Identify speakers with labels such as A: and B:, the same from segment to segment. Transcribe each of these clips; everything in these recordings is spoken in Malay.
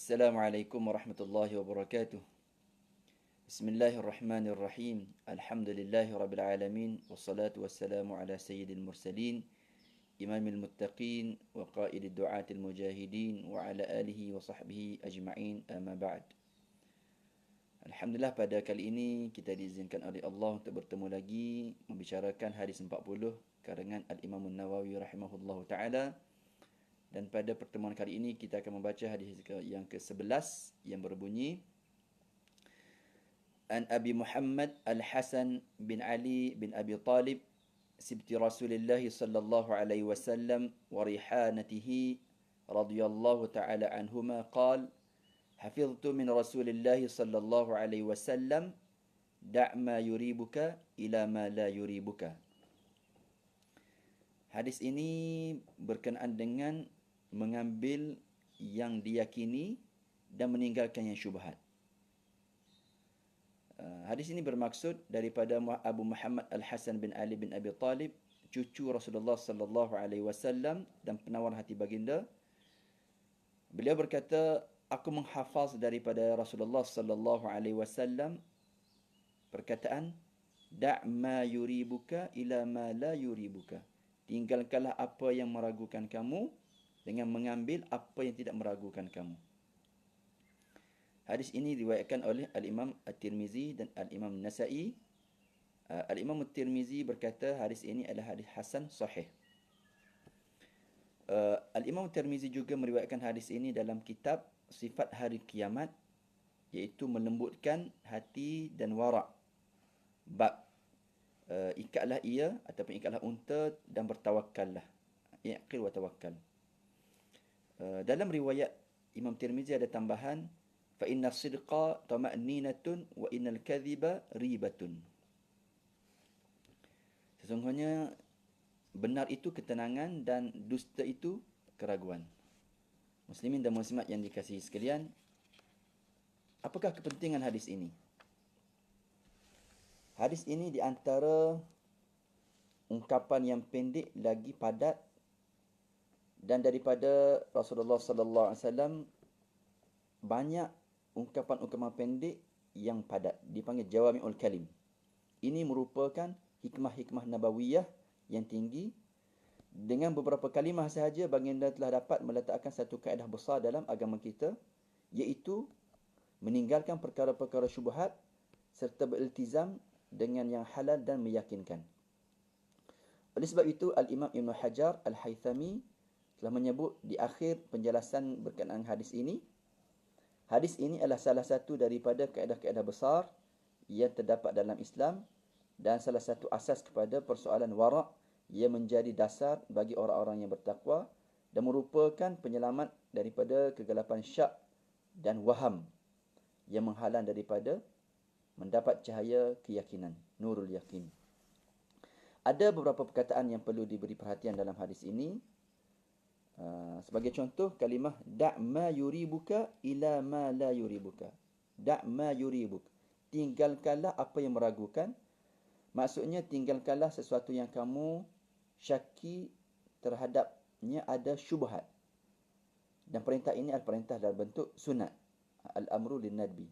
A: Assalamualaikum warahmatullahi wabarakatuh. Bismillahirrahmanirrahim. Alhamdulillahi rabbil alamin. Wassalatu wassalamu ala sayyidil mursalin, imamil muttaqin wa qaidid du'atil mujahidin wa ala alihi wa sahbihi ajma'in, amma ba'd. Alhamdulillah, pada kali ini kita diizinkan oleh Allah untuk bertemu lagi membicarakan hadis 40 karangan Al-Imam An-Nawawi rahimahullahu ta'ala. Dan pada pertemuan kali ini kita akan membaca hadis yang ke-11 yang berbunyi: An Abi Muhammad Al-Hasan bin Ali bin Abi Talib sibti Rasulullah sallallahu alaihi wasallam wa rihanatihi radhiyallahu ta'ala anhuma qala hafiztu min Rasulillah sallallahu alaihi wasallam da' ma yuribuka ila ma la yuribuka. Hadis ini berkenaan dengan mengambil yang diyakini dan meninggalkan yang syubhat. Hadis ini bermaksud daripada Abu Muhammad Al-Hasan bin Ali bin Abi Talib, cucu Rasulullah sallallahu alaihi wasallam dan penawar hati baginda. Beliau berkata, aku menghafaz daripada Rasulullah sallallahu alaihi wasallam perkataan da' ma yuribuka ila ma la yuribuka. Tinggalkanlah apa yang meragukan kamu dengan mengambil apa yang tidak meragukan kamu. Hadis ini diriwayatkan oleh Al-Imam At-Tirmizi dan Al-Imam Nasa'i. Al-Imam At-Tirmizi berkata hadis ini adalah hadis hasan sahih. Al-Imam At-Tirmizi juga meriwayatkan hadis ini dalam kitab Sifat Hari Kiamat, iaitu melembutkan hati dan wara'. Bab ikatlah ia ataupun ikatlah unta dan bertawakallah. Iqil wa tawakkal. Dalam riwayat Imam Tirmizi ada tambahan, fa inna sidqa tama'ninatun wa innal kadhiba ribatun. Sesungguhnya benar itu ketenangan dan dusta itu keraguan. Muslimin dan muslimat yang dikasihi sekalian, apakah kepentingan hadis ini? Hadis ini di antara ungkapan yang pendek lagi padat, dan daripada Rasulullah sallallahu alaihi wasallam banyak ungkapan-ungkapan pendek yang padat, dipanggil jawami'ul kalim. Ini merupakan hikmah-hikmah nabawiyah yang tinggi. Dengan beberapa kalimah sahaja baginda telah dapat meletakkan satu kaedah besar dalam agama kita, iaitu meninggalkan perkara-perkara syubhat serta beriltizam dengan yang halal dan meyakinkan. Oleh sebab itu, Al-Imam Ibn Hajar Al-Haythami telah menyebut di akhir penjelasan berkenaan hadis ini adalah salah satu daripada kaedah-kaedah besar yang terdapat dalam Islam dan salah satu asas kepada persoalan wara' yang menjadi dasar bagi orang-orang yang bertakwa dan merupakan penyelamat daripada kegelapan syak dan waham yang menghalang daripada mendapat cahaya keyakinan, nurul yakin. Ada beberapa perkataan yang perlu diberi perhatian dalam hadis ini. Sebagai contoh, kalimah da' ma yuribuka ila ma la yuribuka. Da' ma yuribuk. Tinggalkanlah apa yang meragukan. Maksudnya, tinggalkanlah sesuatu yang kamu syaki terhadapnya ada syubhat. Dan perintah ini adalah perintah dalam bentuk sunat. Al-amru lin-nadbi.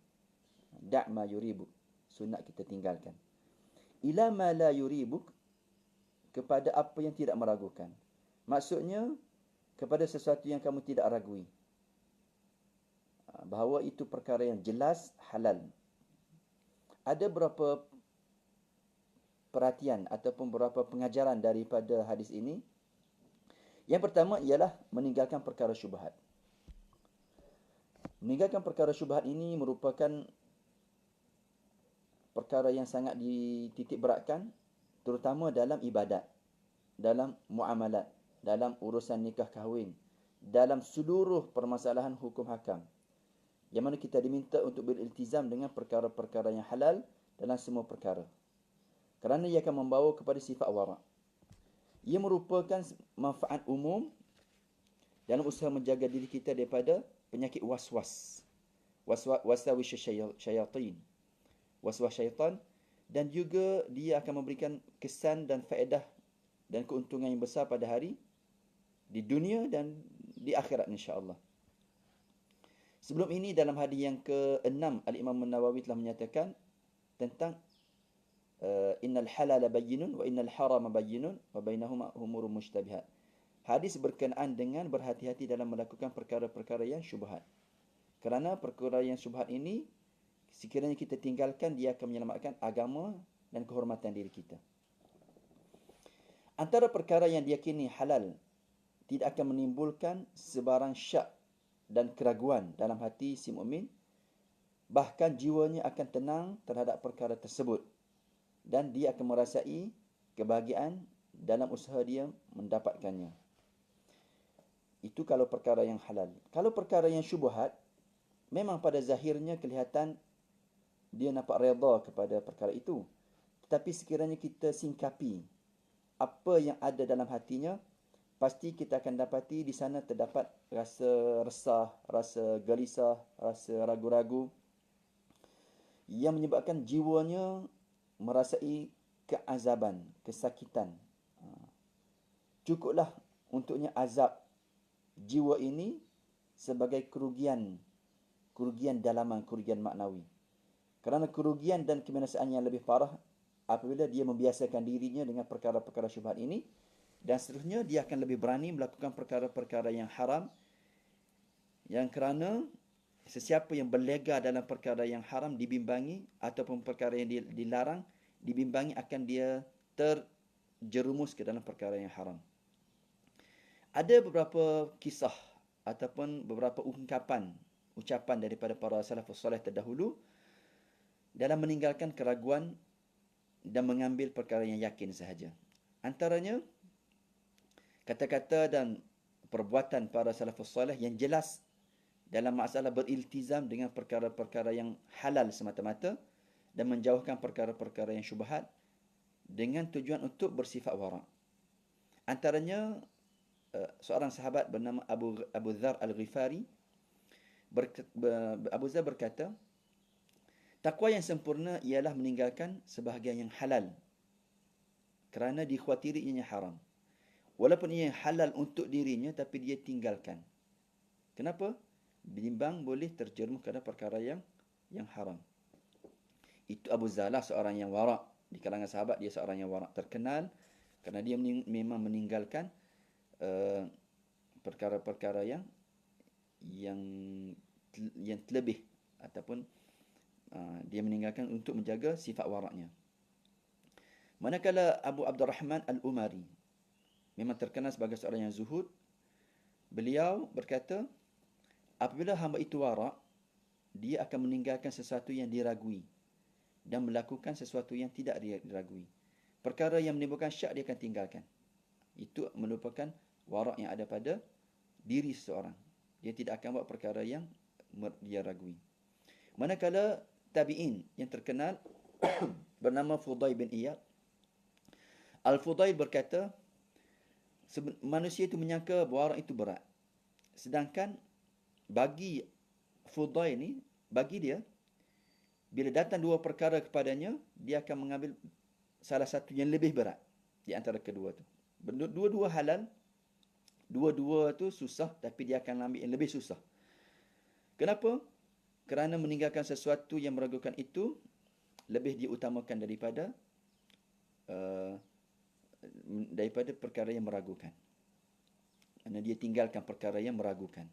A: Da' ma yuribuk. Sunat kita tinggalkan. Ila ma la yuribuk. Kepada apa yang tidak meragukan. Maksudnya, kepada sesuatu yang kamu tidak ragui, bahawa itu perkara yang jelas halal. Ada beberapa perhatian ataupun beberapa pengajaran daripada hadis ini. Yang pertama ialah meninggalkan perkara syubhat. Meninggalkan perkara syubhat ini merupakan perkara yang sangat dititik beratkan, terutama dalam ibadat, dalam muamalat, dalam urusan nikah kahwin, dalam seluruh permasalahan hukum hakam, yang mana kita diminta untuk beriltizam dengan perkara-perkara yang halal dalam semua perkara, kerana ia akan membawa kepada sifat wara'. Ia merupakan manfaat umum dalam usaha menjaga diri kita daripada penyakit waswas, wasawis syaitan, waswas syaitan, dan juga dia akan memberikan kesan dan faedah dan keuntungan yang besar pada hari di dunia dan di akhirat, insya-Allah. Sebelum ini dalam hadis yang ke-6 Al-Imam An-Nawawi telah menyatakan tentang innal halala bayyinun wa innal harama bayyinun wa bainahuma umurun mushtabihat. Hadis berkenaan dengan berhati-hati dalam melakukan perkara-perkara yang syubhat. Kerana perkara yang syubhat ini sekiranya kita tinggalkan, dia akan menyelamatkan agama dan kehormatan diri kita. Antara perkara yang diyakini halal tidak akan menimbulkan sebarang syak dan keraguan dalam hati si mukmin, bahkan jiwanya akan tenang terhadap perkara tersebut dan dia akan merasai kebahagiaan dalam usaha dia mendapatkannya. Itu kalau perkara yang halal. Kalau perkara yang syubhat, memang pada zahirnya kelihatan dia nampak redha kepada perkara itu. Tetapi sekiranya kita singkapi apa yang ada dalam hatinya, pasti kita akan dapati di sana terdapat rasa resah, rasa gelisah, rasa ragu-ragu yang menyebabkan jiwanya merasai keazaban, kesakitan. Cukuplah untuknya azab jiwa ini sebagai kerugian dalaman, kerugian maknawi. Kerana kerugian dan kebinasaan yang lebih parah apabila dia membiasakan dirinya dengan perkara-perkara syubhat ini, dan seterusnya dia akan lebih berani melakukan perkara-perkara yang haram, yang kerana sesiapa yang berlega dalam perkara yang haram dibimbangi, ataupun perkara yang dilarang dibimbangi, akan dia terjerumus ke dalam perkara yang haram. Ada beberapa kisah ataupun beberapa ucapan daripada para salafus soleh terdahulu dalam meninggalkan keraguan dan mengambil perkara yang yakin sahaja. Antaranya kata-kata dan perbuatan para salafus soleh yang jelas dalam masalah beriltizam dengan perkara-perkara yang halal semata-mata dan menjauhkan perkara-perkara yang syubhat dengan tujuan untuk bersifat wara'. Antaranya seorang sahabat bernama Abu Dzar Al-Ghifari. Abu Dzar berkata, takwa yang sempurna ialah meninggalkan sebahagian yang halal kerana dikhawatiri ianya haram. Walaupun ia halal untuk dirinya, tapi dia tinggalkan. Kenapa? Bimbang boleh terjerumus kepada perkara yang haram. Itu Abu Dzar lah, seorang yang wara'. Di kalangan sahabat dia seorang yang wara', terkenal kerana dia memang meninggalkan perkara-perkara yang terlebih, ataupun dia meninggalkan untuk menjaga sifat waraknya. Manakala Abu Abdurrahman Al-Umari memang terkenal sebagai seorang yang zuhud. Beliau berkata, apabila hamba itu warak, dia akan meninggalkan sesuatu yang diragui dan melakukan sesuatu yang tidak diragui. Perkara yang menimbulkan syak dia akan tinggalkan. Itu merupakan warak yang ada pada diri seseorang. Dia tidak akan buat perkara yang dia ragui. Manakala tabi'in yang terkenal bernama Fudail bin Iyad. Al-Fudail berkata, manusia itu menyangka warak itu berat. Sedangkan bagi Fudail ni, bagi dia, bila datang dua perkara kepadanya, dia akan mengambil salah satu yang lebih berat di antara kedua tu. Dua-dua halal, dua-dua tu susah, tapi dia akan ambil yang lebih susah. Kenapa? Kerana meninggalkan sesuatu yang meragukan itu lebih diutamakan daripada perkara yang meragukan. Kerana dia tinggalkan perkara yang meragukan.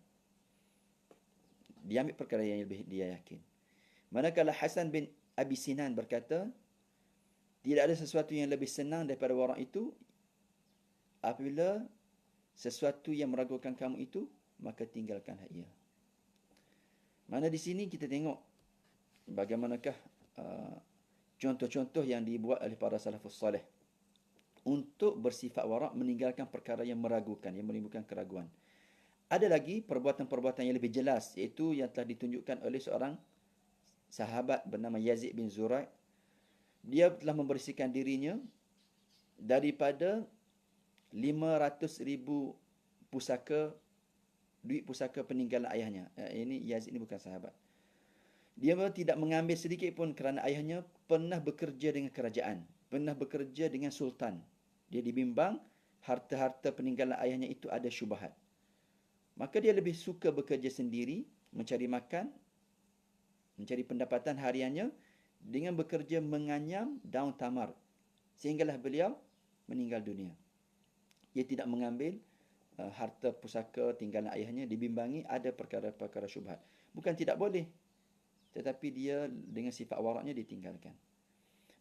A: Dia ambil perkara yang lebih dia yakin. Manakala Hasan bin Abi Sinan berkata, tidak ada sesuatu yang lebih senang daripada warak itu. Apabila sesuatu yang meragukan kamu itu, maka tinggalkanlah ia. Mana di sini kita tengok bagaimanakah contoh-contoh yang dibuat oleh para salafus soleh untuk bersifat warak, meninggalkan perkara yang meragukan, yang menimbulkan keraguan. Ada lagi perbuatan-perbuatan yang lebih jelas, iaitu yang telah ditunjukkan oleh seorang sahabat bernama Yazid bin Zurai'. Dia telah membersihkan dirinya daripada 500,000 pusaka, duit pusaka peninggalan ayahnya. Ini Yazid ini bukan sahabat. Dia tidak mengambil sedikit pun kerana ayahnya pernah bekerja dengan kerajaan, pernah bekerja dengan sultan. Dia dibimbang harta-harta peninggalan ayahnya itu ada syubhat. Maka dia lebih suka bekerja sendiri, mencari makan, mencari pendapatan hariannya dengan bekerja menganyam daun tamar. Sehinggalah beliau meninggal dunia. Dia tidak mengambil harta pusaka tinggalan ayahnya, dibimbangi ada perkara-perkara syubhat. Bukan tidak boleh, tetapi dia dengan sifat waraknya ditinggalkan.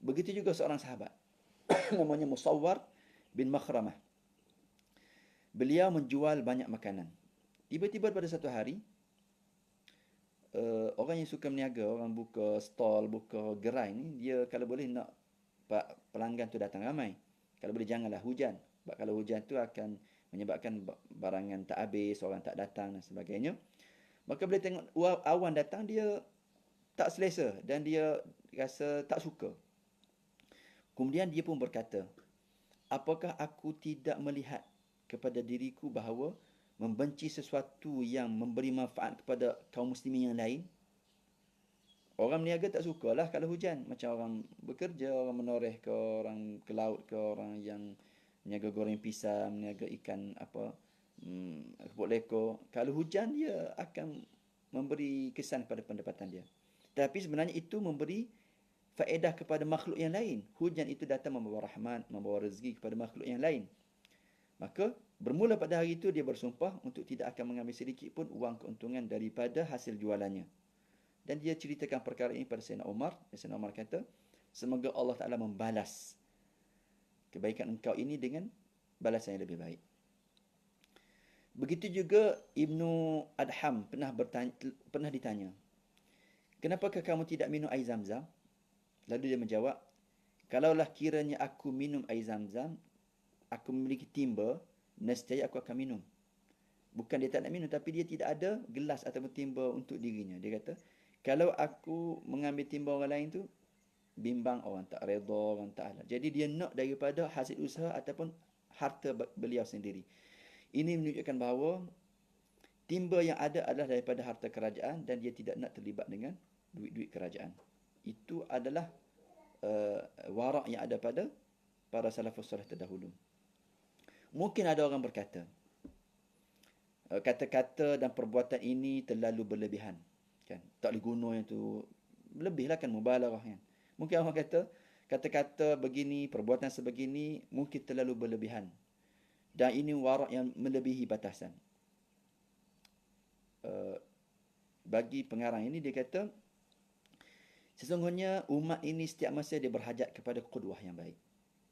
A: Begitu juga seorang sahabat namanya Musawwar bin Makhramah. Beliau menjual banyak makanan. Tiba-tiba pada satu hari, orang yang suka berniaga, orang buka stall, buka gerai ni, dia kalau boleh nak pelanggan tu datang ramai. Kalau boleh janganlah hujan. Sebab kalau hujan tu akan menyebabkan barangan tak habis, orang tak datang dan sebagainya. Maka bila tengok awan datang, dia tak selesa dan dia rasa tak suka. Kemudian dia pun berkata, apakah aku tidak melihat kepada diriku bahawa membenci sesuatu yang memberi manfaat kepada kaum muslimin yang lain? Orang berniaga tak sukalah kalau hujan. Macam orang bekerja, orang menoreh ke, orang ke laut ke, orang yang berniaga goreng pisang, berniaga ikan kepok leko. Kalau hujan, dia akan memberi kesan pada pendapatan dia. Tapi sebenarnya itu memberi faedah kepada makhluk yang lain. Hujan itu datang membawa rahmat, membawa rezeki kepada makhluk yang lain. Maka bermula pada hari itu dia bersumpah untuk tidak akan mengambil sedikit pun wang keuntungan daripada hasil jualannya. Dan dia ceritakan perkara ini pada Sayyidina Umar. Sayyidina Umar kata, semoga Allah Ta'ala membalas kebaikan engkau ini dengan balasan yang lebih baik. Begitu juga Ibnu Adham pernah ditanya, kenapakah kamu tidak minum air Zam-Zam? Lalu dia menjawab, kalaulah kiranya aku minum air Zam-Zam, aku memiliki timba, nescaya aku akan minum. Bukan dia tak nak minum, tapi dia tidak ada gelas ataupun timba untuk dirinya. Dia kata, kalau aku mengambil timba orang lain tu, bimbang orang tak redha, orang tak halal. Jadi dia nak daripada hasil usaha ataupun harta beliau sendiri. Ini menunjukkan bahawa timba yang ada adalah daripada harta kerajaan dan dia tidak nak terlibat dengan duit-duit kerajaan. Itu adalah warak yang ada pada para salafus salih terdahulu. Mungkin ada orang berkata, kata-kata dan perbuatan ini terlalu berlebihan. Kan? Tak boleh guna yang tu. Lebihlah kan, mubalarah kan. Mungkin orang kata, kata-kata begini, perbuatan sebegini, mungkin terlalu berlebihan. Dan ini warak yang melebihi batasan. Bagi pengarang ini, dia kata, sesungguhnya umat ini setiap masa dia berhajat kepada qudwah yang baik.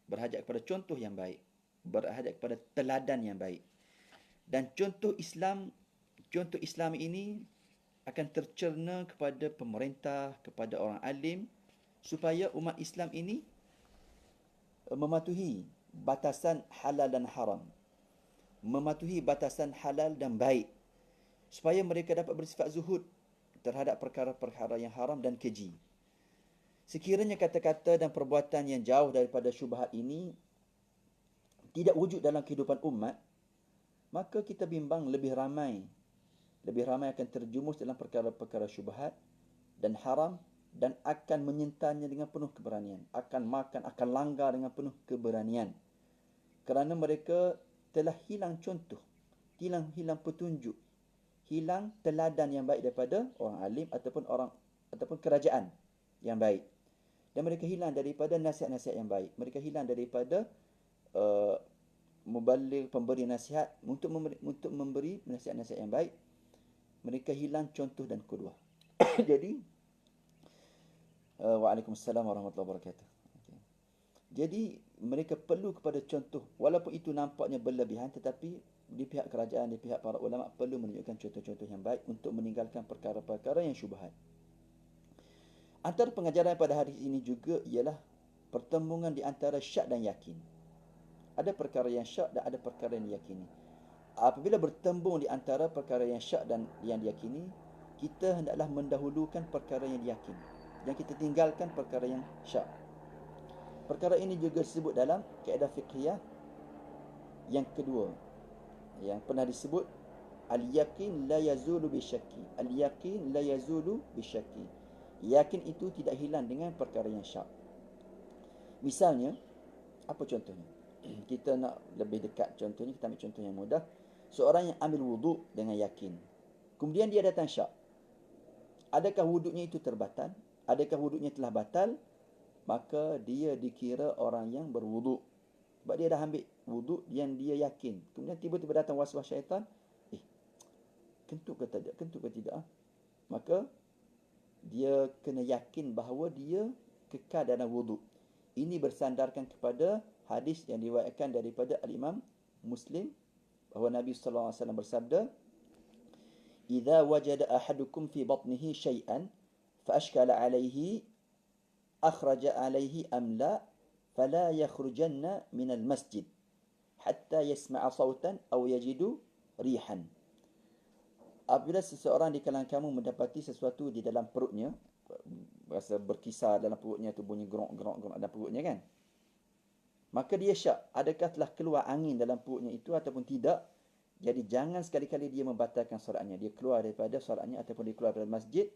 A: Berhajat kepada contoh yang baik. Berhajat kepada teladan yang baik. Dan contoh Islam ini akan tercerna kepada pemerintah, kepada orang alim, supaya umat Islam ini mematuhi batasan halal dan haram. Mematuhi batasan halal dan baik. Supaya mereka dapat bersifat zuhud terhadap perkara-perkara yang haram dan keji. Sekiranya kata-kata dan perbuatan yang jauh daripada syubhat ini tidak wujud dalam kehidupan umat, maka kita bimbang lebih ramai akan terjumus dalam perkara-perkara syubhat dan haram dan akan menyentanya dengan penuh keberanian. Akan langgar dengan penuh keberanian. Kerana mereka telah hilang contoh, hilang petunjuk, hilang teladan yang baik daripada orang alim ataupun kerajaan yang baik. Dan mereka hilang daripada nasihat-nasihat yang baik. Mereka hilang daripada mubaligh, pemberi nasihat untuk memberi nasihat-nasihat yang baik. Mereka hilang contoh dan qudwah. Jadi, waalaikumsalam warahmatullahi wabarakatuh. Okay. Jadi, mereka perlu kepada contoh. Walaupun itu nampaknya berlebihan, tetapi di pihak kerajaan, di pihak para ulama perlu menunjukkan contoh-contoh yang baik untuk meninggalkan perkara-perkara yang syubhat. Antara pengajaran pada hari ini juga ialah pertembungan di antara syak dan yakin. Ada perkara yang syak dan ada perkara yang diyakini. Apabila bertembung di antara perkara yang syak dan yang diyakini, kita hendaklah mendahulukan perkara yang diyakini dan kita tinggalkan perkara yang syak. Perkara ini juga disebut dalam kaedah fiqhiyah yang kedua, yang pernah disebut al-yaqin la yazulu bisyakki. Al-yaqin la yazulu bisyakki. Yakin itu tidak hilang dengan perkara yang syak. Misalnya, apa contohnya? Kita nak lebih dekat contohnya, kita ambil contoh yang mudah. Seorang yang ambil wuduk dengan yakin, kemudian dia datang syak. Adakah wuduknya itu terbatal? Adakah wuduknya telah batal? Maka dia dikira orang yang berwuduk. Sebab dia dah ambil wuduk yang dia yakin. Kemudian tiba-tiba datang was-was syaitan. Kentut ke tidak? Kentut ke tidak? Maka dia kena yakin bahawa dia kekal dalam wuduk. Ini bersandarkan kepada hadis yang diriwayatkan daripada Al-Imam Muslim bahawa Nabi sallallahu alaihi wasallam bersabda, "Idza wajada ahadukum fi batnihi syai'an fa ashkala 'alaihi akhraja 'alaihi am la fala yakhrujanna min al-masjid hatta yasma'a sautan aw yajidu rihan." Apabila seseorang di kalangan kamu mendapati sesuatu di dalam perutnya, rasa berkisar dalam perutnya tu, bunyi gerok-gerok dalam perutnya kan, maka dia syak, adakah telah keluar angin dalam perutnya itu ataupun tidak. Jadi jangan sekali-kali dia membatalkan solatnya. Dia keluar daripada solatnya ataupun dia keluar daripada masjid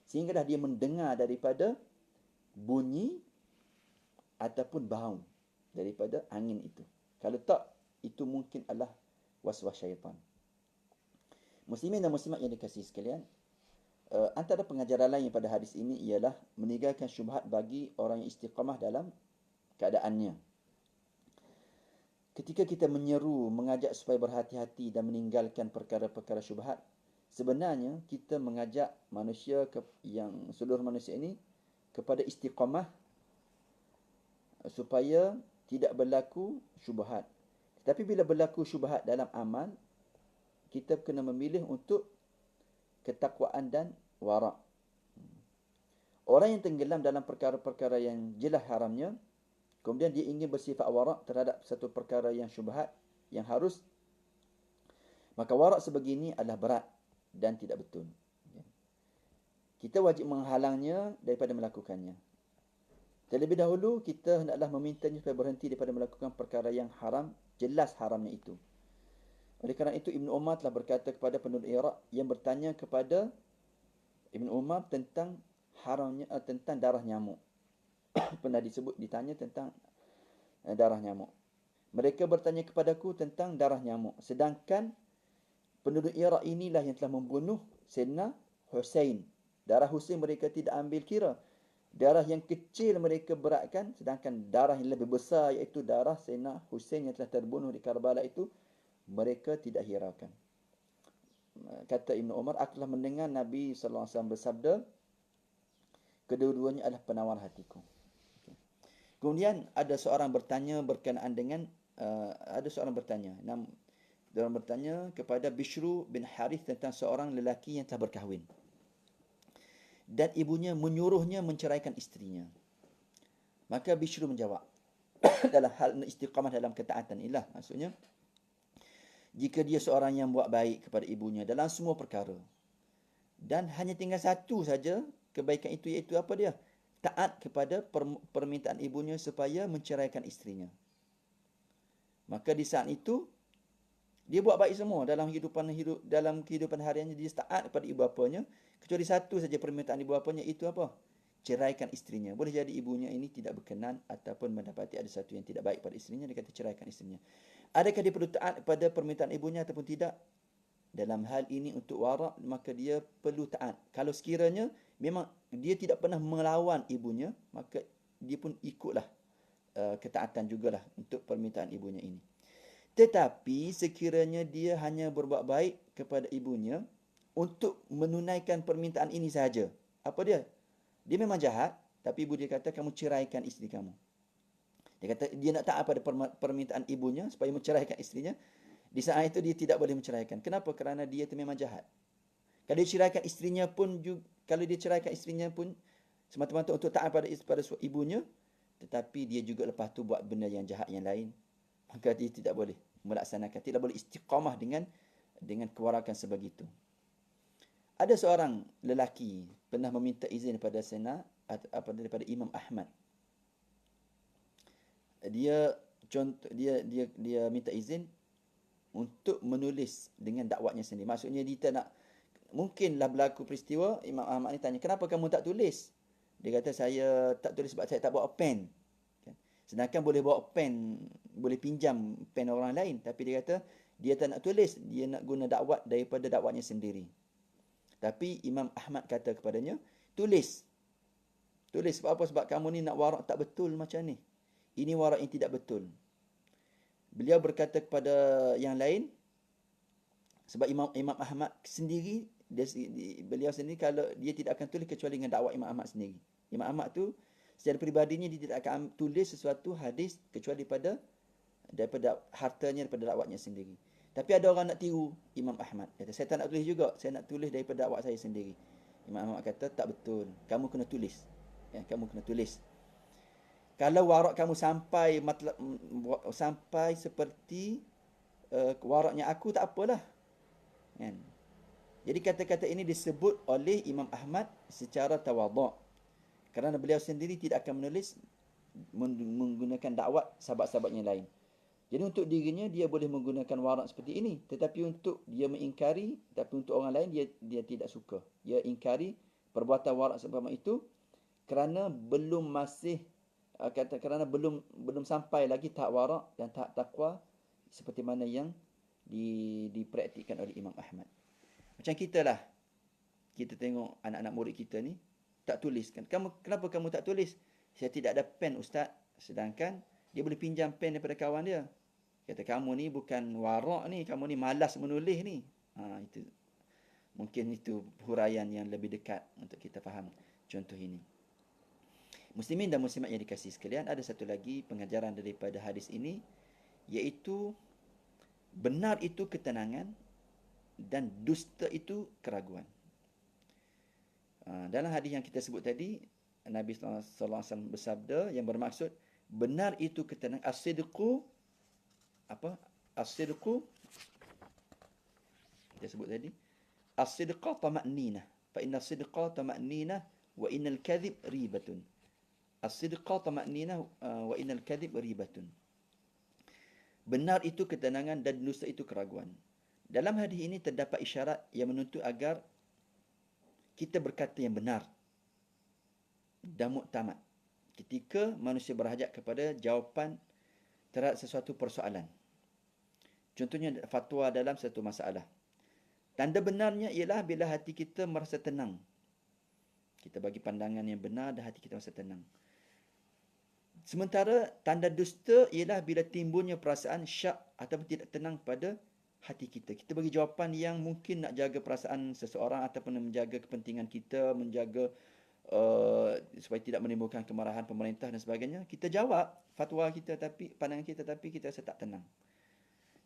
A: sehinggalah dia mendengar daripada bunyi ataupun bau daripada angin itu. Kalau tak, itu mungkin adalah was-was syaitan. Muslimin dan muslimat yang dikasihi sekalian, antara pengajaran lain pada hadis ini ialah meninggalkan syubhat bagi orang yang istiqamah dalam keadaannya. Ketika kita menyeru, mengajak supaya berhati-hati dan meninggalkan perkara-perkara syubhat, sebenarnya kita mengajak manusia yang seluruh manusia ini kepada istiqamah supaya tidak berlaku syubhat. Tetapi bila berlaku syubhat dalam amal, kita kena memilih untuk ketakwaan dan wara'. Orang yang tenggelam dalam perkara-perkara yang jelas haramnya, kemudian dia ingin bersifat wara' terhadap satu perkara yang syubhat, yang harus, maka wara' sebegini adalah berat dan tidak betul. Kita wajib menghalangnya daripada melakukannya. Terlebih dahulu, kita hendaklah memintanya supaya berhenti daripada melakukan perkara yang haram, jelas haramnya itu. Oleh kerana itu, Ibn Umar telah berkata kepada penduduk Iraq yang bertanya kepada Ibn Umar tentang haramnya, tentang darah nyamuk. Pernah ditanya tentang darah nyamuk. Mereka bertanya kepadaku tentang darah nyamuk. Sedangkan penduduk Iraq inilah yang telah membunuh Sayyidina Hussein. Darah Hussein mereka tidak ambil kira. Darah yang kecil mereka beratkan, sedangkan darah yang lebih besar iaitu darah Sayyidina Hussein yang telah terbunuh di Karbala itu, mereka tidak hiraukan. Kata Ibn Umar, aku telah mendengar Nabi sallallahu alaihi wasallam bersabda, kedua-duanya adalah penawar hatiku. Kemudian ada seorang bertanya berkenaan dengan Dia bertanya kepada Bishru bin Harith tentang seorang lelaki yang telah berkahwin dan ibunya menyuruhnya menceraikan isterinya. Maka Bishru menjawab dalam hal istiqamah dalam ketaatan inilah, maksudnya jika dia seorang yang buat baik kepada ibunya dalam semua perkara dan hanya tinggal satu saja kebaikan itu, iaitu apa dia? Taat kepada permintaan ibunya supaya menceraikan isterinya. Maka di saat itu dia buat baik semua dalam kehidupan hariannya, dia taat kepada ibu bapanya, kecuali satu saja permintaan ibu bapanya, itu apa? Ceraikan isterinya. Boleh jadi ibunya ini tidak berkenan ataupun mendapati ada satu yang tidak baik pada isterinya, dia kata ceraikan isterinya. Adakah dia perlu taat pada permintaan ibunya ataupun tidak? Dalam hal ini untuk wara', maka dia perlu taat. Kalau sekiranya memang dia tidak pernah melawan ibunya, maka dia pun ikutlah ketaatan jugalah untuk permintaan ibunya ini. Tetapi sekiranya dia hanya berbuat baik kepada ibunya untuk menunaikan permintaan ini sahaja, apa dia? Dia memang jahat, tapi ibu dia kata, kamu ceraikan isteri kamu. Dia kata dia nak taat pada permintaan ibunya supaya menceraikan isterinya. Di saat itu dia tidak boleh menceraikan. Kenapa? Kerana dia itu memang jahat. Kalau dia ceraikan isterinya pun semata-mata untuk taat pada ibunya, tetapi dia juga lepas tu buat benda yang jahat yang lain, maka dia tidak boleh melaksanakan, tidak boleh istiqamah dengan kewarakan sebegitu. Ada seorang lelaki pernah meminta izin daripada daripada Imam Ahmad. Dia minta izin untuk menulis dengan dakwatnya sendiri. Maksudnya dia nak, mungkinlah berlaku peristiwa, Imam Ahmad ni tanya, kenapa kamu tak tulis? Dia kata, saya tak tulis sebab saya tak bawa pen. Sedangkan boleh bawa pen, boleh pinjam pen orang lain. Tapi dia kata, Dia tak nak tulis, dia nak guna dakwat daripada dakwatnya sendiri. Tapi Imam Ahmad kata kepadanya, tulis. Tulis sebab apa? Sebab kamu ni nak warak tak betul macam ni. Ini warak yang tidak betul. Beliau berkata kepada yang lain, sebab Imam Ahmad sendiri, beliau sendiri kalau dia tidak akan tulis kecuali dengan dakwah Imam Ahmad sendiri. Imam Ahmad tu secara peribadinya dia tidak akan tulis sesuatu hadis kecuali daripada hartanya, daripada dakwatnya sendiri. Tapi ada orang nak tiru Imam Ahmad. Kata, saya tak nak tulis juga, saya nak tulis daripada dakwat saya sendiri. Imam Ahmad kata, tak betul. Kamu kena tulis. Ya, kamu kena tulis. Kalau warak kamu sampai seperti waraknya aku, tak apalah. Kan? Jadi kata-kata ini disebut oleh Imam Ahmad secara tawaduk. Kerana beliau sendiri tidak akan menulis menggunakan dakwat sahabat-sahabatnya lain. Jadi untuk dirinya dia boleh menggunakan warak seperti ini. Tetapi untuk dia mengingkari, tapi untuk orang lain dia tidak suka. Dia ingkari perbuatan warak seperti itu kerana kerana belum sampai lagi tahap warak dan tahap takwa seperti mana yang dipraktikkan oleh Imam Ahmad. Macam kita lah. Kita tengok anak-anak murid kita ni tak tulis kan. Kenapa kamu tak tulis? Saya tidak ada pen ustaz. Sedangkan dia boleh pinjam pen daripada kawan dia. Kata, kamu ni bukan warak ni, kamu ni malas menulis ni. Itu mungkin itu huraian yang lebih dekat untuk kita faham contoh ini. Muslimin dan muslimat yang dikasihi sekalian, ada satu lagi pengajaran daripada hadis ini, iaitu benar itu ketenangan dan dusta itu keraguan. Dalam hadis yang kita sebut tadi, Nabi sallallahu alaihi wasallam bersabda yang bermaksud benar itu ketenangan, as-sidqu as-sidqu kita sebut tadi, as-sidqa tama'ninah, fa inna as-sidqa tama'ninah wa innal kadhib ribatun. As-sidqa tama'ninah wa innal kadhib ribatun. Benar itu ketenangan dan dusta itu keraguan. Dalam hadis ini terdapat isyarat yang menuntut agar kita berkata yang benar dan muktamad ketika manusia berhajat kepada jawapan terhadap sesuatu persoalan. Contohnya fatwa dalam satu masalah. Tanda benarnya ialah bila hati kita merasa tenang. Kita bagi pandangan yang benar dan hati kita merasa tenang. Sementara tanda dusta ialah bila timbulnya perasaan syak ataupun tidak tenang pada hati kita. Kita bagi jawapan yang mungkin nak jaga perasaan seseorang ataupun menjaga kepentingan kita, menjaga supaya tidak menimbulkan kemarahan pemerintah dan sebagainya. Kita jawab fatwa kita, tapi pandangan kita, tapi kita rasa tak tenang.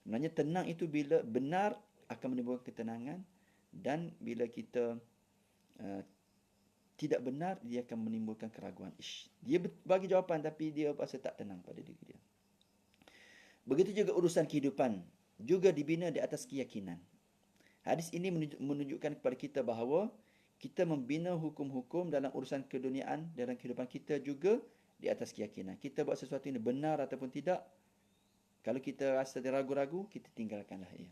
A: Sebenarnya tenang itu bila benar akan menimbulkan ketenangan, dan bila kita tidak benar, dia akan menimbulkan keraguan. Dia bagi jawapan tapi dia rasa tak tenang pada diri dia. Begitu juga urusan kehidupan juga dibina di atas keyakinan. Hadis ini menunjukkan kepada kita bahawa kita membina hukum-hukum dalam urusan keduniaan, dalam kehidupan kita juga di atas keyakinan. Kita buat sesuatu ini benar ataupun tidak, kalau kita rasa ragu-ragu, kita tinggalkanlah ia.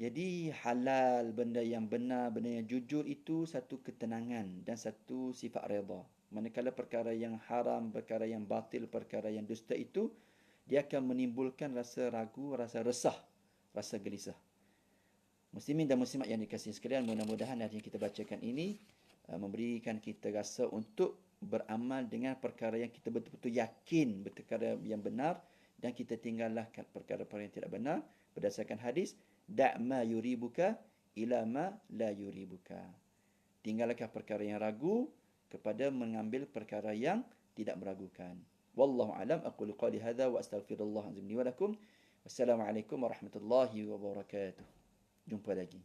A: Jadi halal, benda yang benar, benda yang jujur itu satu ketenangan dan satu sifat redha. Manakala perkara yang haram, perkara yang batil, perkara yang dusta itu, dia akan menimbulkan rasa ragu, rasa resah, rasa gelisah. Muslimin dan muslimat yang dikasihi sekalian, mudah-mudahan hari yang kita bacakan ini memberikan kita rasa untuk beramal dengan perkara yang kita betul-betul yakin, perkara yang benar, dan kita tinggallah perkara-perkara yang tidak benar berdasarkan hadis, da' ma yuribuka ila ma la yuribuka. Tinggalkan perkara yang ragu kepada mengambil perkara yang tidak meragukan. Wallahu alam, aqulu qali hadza wa astaghfirullah azim li wa lakum. Wassalamualaikum warahmatullahi wabarakatuh. Jumpa lagi.